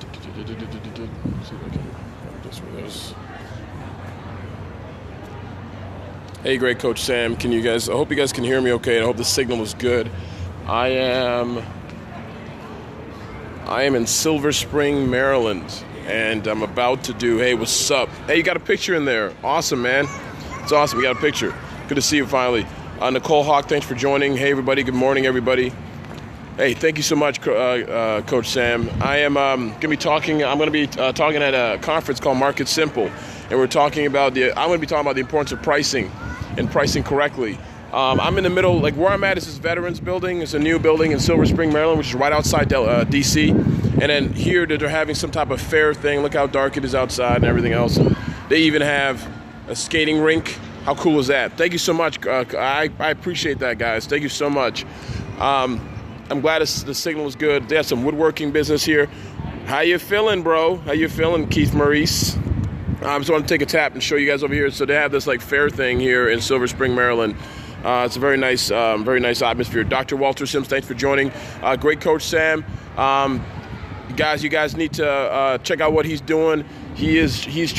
See if I can find this one. Hey, great Coach Sam. I hope you guys can hear me okay. I hope the signal is good. I am in Silver Spring, Maryland, and I'm about to do, hey, what's up? Hey, you got a picture in there. Awesome, man. It's awesome. You got a picture. Good to see you finally. Nicole Hawk, thanks for joining. Hey, everybody. Good morning, everybody. Hey, thank you so much, Coach Sam. I'm going to be talking at a conference called Market Simple, and I'm going to be talking about the importance of pricing and pricing correctly. I'm in the middle, like where I'm at is this Veterans Building. It's a new building in Silver Spring, Maryland, which is right outside D.C. And then here they're having some type of fair thing. Look how dark it is outside and everything else. And they even have a skating rink. How cool is that? Thank you so much. I appreciate that, guys. Thank you so much. I'm glad the signal is good. They have some woodworking business here. How you feeling, bro? How you feeling, Keith Maurice? I just want to take a tap and show you guys over here. So they have this like fair thing here in Silver Spring, Maryland. It's a very nice atmosphere. Dr. Walter Sims, thanks for joining. Great Coach Sam. You guys need to check out what he's doing. He's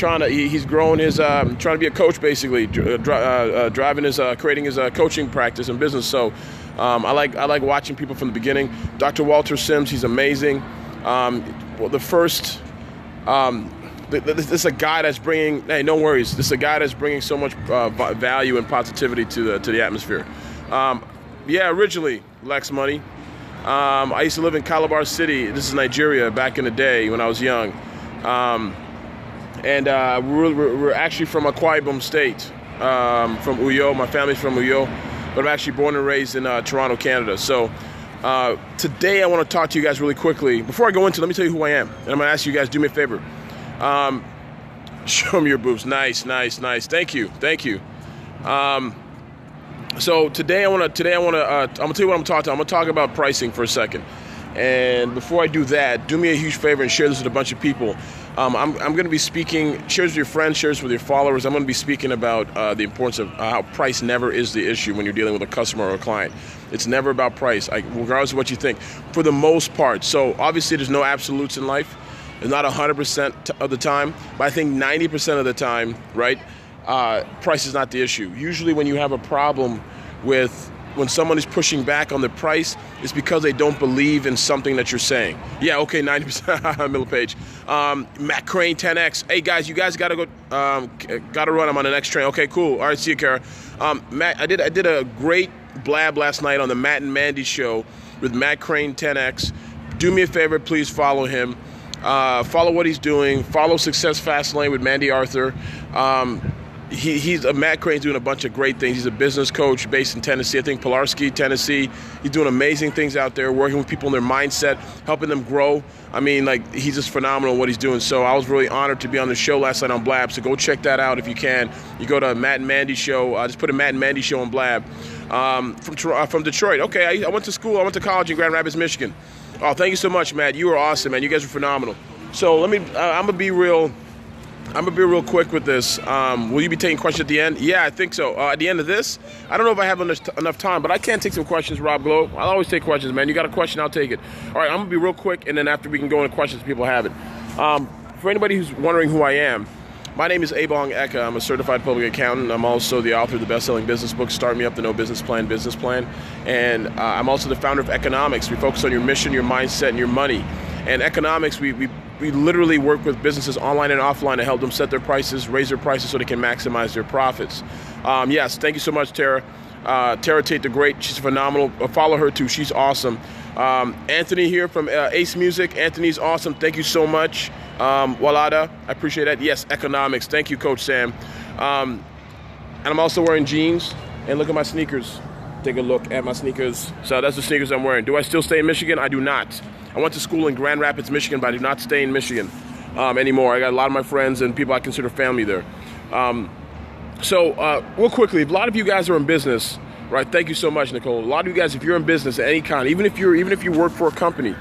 growing his trying to be a coach basically, creating his coaching practice and business. So I like watching people from the beginning. Dr. Walter Sims, he's amazing. This is a guy that's bringing. Hey, no worries. This is a guy that's bringing so much value and positivity to the atmosphere. Originally Lex Money. I used to live in Calabar City. This is Nigeria back in the day when I was young. We're actually from Akwa Ibom State, from Uyo. My family's from Uyo, but I'm actually born and raised in Toronto, Canada. So today I want to talk to you guys really quickly. Before I go into, let me tell you who I am, and I'm going to ask you guys, do me a favor. Show me your boobs. Nice. Thank you. So today I'm going to tell you what I'm talking about. I'm going to talk about pricing for a second. And before I do that, do me a huge favor and share this with a bunch of people. I'm going to be speaking, share with your friends, share with your followers. I'm going to be speaking about the importance of how price never is the issue when you're dealing with a customer or a client. It's never about price, regardless of what you think, for the most part. So obviously there's no absolutes in life. It's not 100% of the time, but I think 90% of the time, right, price is not the issue. Usually when you have a problem when someone is pushing back on the price, it's because they don't believe in something that you're saying. Yeah, okay, 90%, middle page. Matt Crane, 10X. Hey, guys, you guys got to go, got to run. I'm on the next train. Okay, cool. All right, see you, Kara. Matt, I did a great blab last night on the Matt and Mandy show with Matt Crane, 10X. Do me a favor, please follow him. Follow what he's doing. Follow Success Fastlane with Mandy Arthur. Matt Crane's doing a bunch of great things. He's a business coach based in Tennessee. I think Pulaski, Tennessee. He's doing amazing things out there, working with people in their mindset, helping them grow. I mean, he's just phenomenal in what he's doing. So I was really honored to be on the show last night on Blab. So go check that out if you can. You go to Matt and Mandy show. Just put a Matt and Mandy show on Blab. From Detroit. Okay, I went to school. I went to college in Grand Rapids, Michigan. Oh, thank you so much, Matt. You were awesome, man. You guys were phenomenal. So I'm gonna be real quick with this. Will you be taking questions at the end? Yeah, I think so. At the end of this, I don't know if I have enough time, but I can take some questions, Rob Glow. I'll always take questions, man. You got a question, I'll take it. All right, I'm gonna be real quick, and then after we can go into questions, people have it. For anybody who's wondering who I am, my name is ebongeka. I'm a certified public accountant. I'm also the author of the best-selling business book, Start Me Up, the No Business Plan, and I'm also the founder of Economics. We focus on your mission, your mindset, and your money. And Economics, we literally work with businesses online and offline to help them set their prices, raise their prices so they can maximize their profits. Yes, thank you so much, Tara. Tara Tate the Great, she's phenomenal. Follow her too, she's awesome. Anthony here from Ace Music. Anthony's awesome, thank you so much. Walada, I appreciate that. Yes, Economics, thank you, Coach Sam. And I'm also wearing jeans, and look at my sneakers. Take a look at my sneakers. So that's the sneakers I'm wearing. Do I still stay in Michigan? I do not. I went to school in Grand Rapids, Michigan, but I do not stay in Michigan anymore. I got a lot of my friends and people I consider family there. Real quickly, a lot of you guys are in business, right? Thank you so much, Nicole. A lot of you guys, if you're in business of any kind, even if you work for a company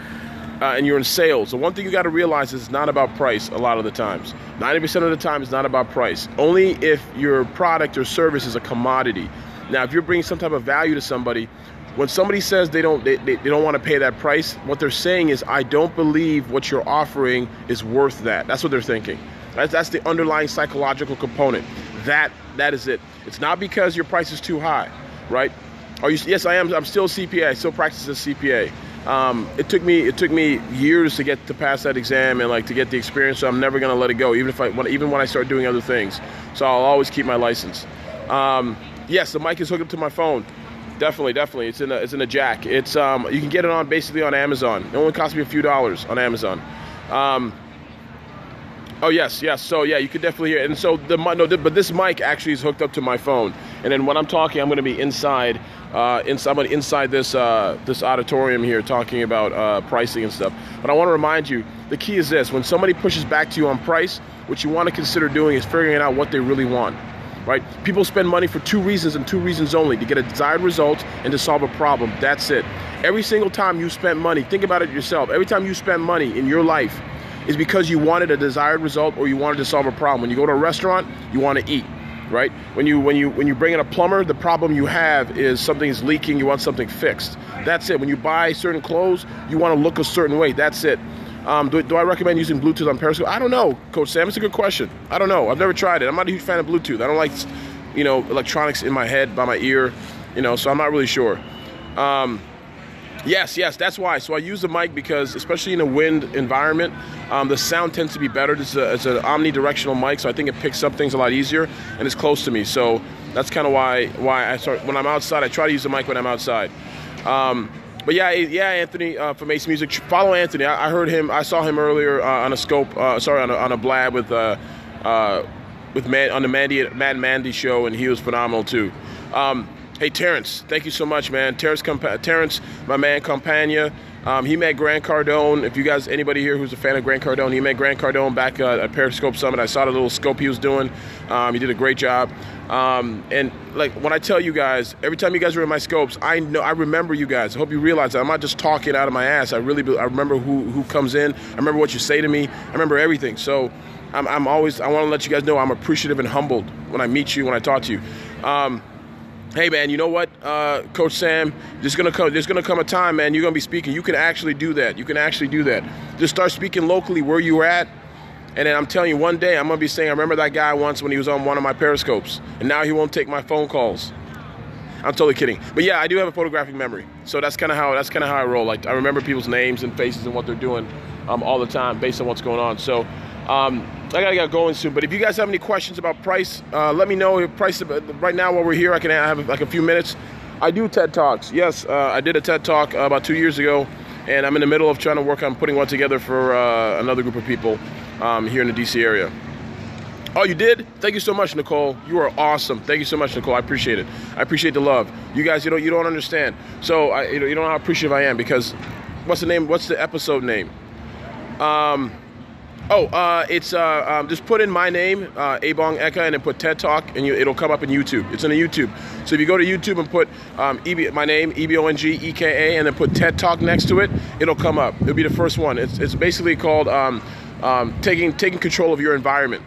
and you're in sales, the one thing you got to realize is it's not about price a lot of the times. 90% of the time, it's not about price. Only if your product or service is a commodity. Now, if you're bringing some type of value to somebody, when somebody says they don't want to pay that price, what they're saying is, I don't believe what you're offering is worth that. That's what they're thinking. That's the underlying psychological component. That is it. It's not because your price is too high, right? Yes, I am. I'm still a CPA. I still practice as a CPA. It took me years to get to pass that exam and like to get the experience. So I'm never gonna let it go, even when I start doing other things. So I'll always keep my license. Yes, the mic is hooked up to my phone. Definitely. It's in a jack. It's you can get it basically on Amazon. It only cost me a few dollars on Amazon. Oh yes. So yeah, you could definitely hear it. And so but this mic actually is hooked up to my phone. And then when I'm talking, I'm going to be inside this auditorium here talking about pricing and stuff. But I want to remind you, the key is this: when somebody pushes back to you on price, what you want to consider doing is figuring out what they really want. Right? People spend money for two reasons and two reasons only: to get a desired result and to solve a problem. That's it. Every single time you spend money, think about it yourself. Every time you spend money in your life is because you wanted a desired result or you wanted to solve a problem. When you go to a restaurant, you want to eat, right? When you bring in a plumber, the problem you have is something is leaking. You want something fixed. That's it. When you buy certain clothes, you want to look a certain way. That's it. Do I recommend using Bluetooth on Periscope? I don't know, Coach Sam. It's a good question. I don't know. I've never tried it. I'm not a huge fan of Bluetooth. I don't like, electronics in my head, by my ear, so I'm not really sure. Yes, that's why. So I use the mic because, especially in a wind environment, the sound tends to be better. It's an omnidirectional mic, so I think it picks up things a lot easier, and it's close to me. So that's kind of why I start, when I'm outside, I try to use the mic when I'm outside. But yeah, Anthony from Ace Music. Follow Anthony. I heard him. I saw him earlier on a scope. On a blab with on the Mad Mandy show, and he was phenomenal too. Hey Terrence, thank you so much, man. Terrence, my man, Campagna. He met Grant Cardone. If you guys, anybody here who's a fan of Grant Cardone, he met Grant Cardone back at Periscope Summit. I saw the little scope he was doing. He did a great job. And like when I tell you guys, every time you guys are in my scopes, I remember you guys. I hope you realize that I'm not just talking out of my ass. I remember who comes in. I remember what you say to me. I remember everything. So I want to let you guys know I'm appreciative and humbled when I meet you, when I talk to you. Hey man, you know what, Coach Sam? There's gonna come a time, man. You're gonna be speaking. You can actually do that. Just start speaking locally where you're at, and then I'm telling you, one day I'm gonna be saying, I remember that guy once when he was on one of my Periscopes, and now he won't take my phone calls. I'm totally kidding, but yeah, I do have a photographic memory, so that's kind of how I roll. Like I remember people's names and faces and what they're doing all the time based on what's going on. So. I gotta get going soon, but if you guys have any questions about price, let me know. If price right now while we're here, I have like a few minutes. I do TED Talks. Yes, I did a TED Talk about 2 years ago, and I'm in the middle of trying to work on putting one together for another group of people here in the DC area. Oh, you did? Thank you so much, Nicole. You are awesome. Thank you so much, Nicole. I appreciate it. I appreciate the love. You guys, you don't understand. So you don't know how appreciative I am, because what's the name? What's the episode name? It's just put in my name, ebongeka, and then put TED Talk, and it'll come up in YouTube. It's in a YouTube. So if you go to YouTube and put my name, ebongeka, and then put TED Talk next to it, it'll come up. It'll be the first one. It's basically called taking control of your environment.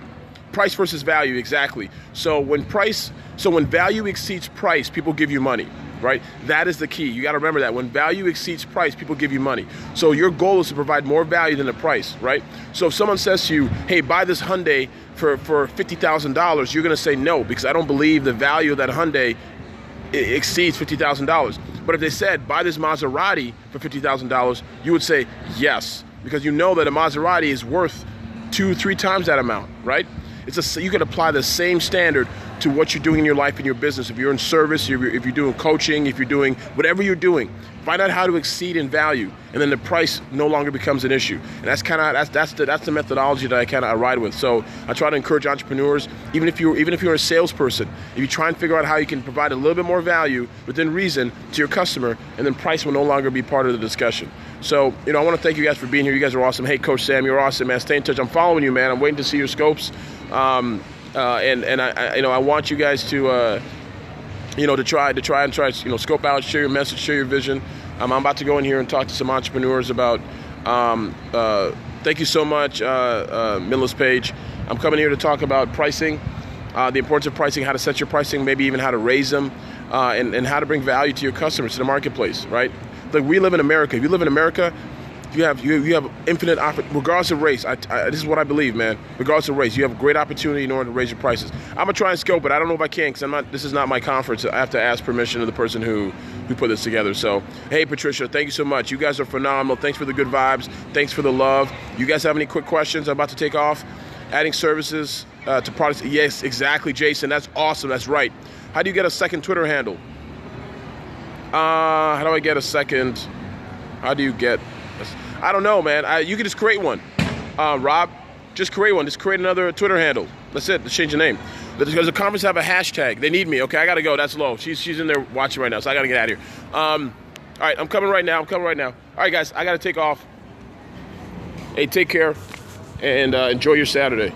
Price versus value, exactly. So when value exceeds price, people give you money. Right? That is the key. You got to remember that. When value exceeds price, people give you money. So your goal is to provide more value than the price, right? So if someone says to you, hey, buy this Hyundai for $50,000, you're going to say no, because I don't believe the value of that Hyundai exceeds $50,000. But if they said, buy this Maserati for $50,000, you would say yes, because you know that a Maserati is worth 2-3 times that amount, right? You can apply the same standard to what you're doing in your life and your business. If you're in service, if you're doing coaching, if you're doing whatever you're doing, find out how to exceed in value, and then the price no longer becomes an issue. And that's the methodology that I ride with. So I try to encourage entrepreneurs, even if you're a salesperson, if you try and figure out how you can provide a little bit more value within reason to your customer, and then price will no longer be part of the discussion. So, I want to thank you guys for being here. You guys are awesome. Hey, Coach Sam, you're awesome, man. Stay in touch. I'm following you, man. I'm waiting to see your scopes. And I want you guys to try, scope out, share your message, share your vision. I'm about to go in here and talk to some entrepreneurs about, thank you so much, Millis Page. I'm coming here to talk about pricing, the importance of pricing, how to set your pricing, maybe even how to raise them. and how to bring value to your customers, to the marketplace, right? Like, we live in America. If you live in America, you have infinite regardless of race. This is what I believe, man. Regardless of race, you have a great opportunity in order to raise your prices. I'm gonna try and scope it. I don't know if I can, because this is not my conference. I have to ask permission of the person who put this together. So, hey, Patricia, thank you so much. You guys are phenomenal. Thanks for the good vibes. Thanks for the love. You guys have any quick questions? I'm about to take off. Adding services to products. Yes, exactly, Jason. That's awesome. That's right. How do you get a second Twitter handle? How do I get a second? How do you get? I don't know, man. You can just create one. Rob, just create one. Just create another Twitter handle. That's it. Let's change the name. Because the conference have a hashtag. They need me. Okay, I got to go. That's low. She's in there watching right now, so I got to get out of here. All right, I'm coming right now. All right, guys, I got to take off. Hey, take care, and enjoy your Saturday.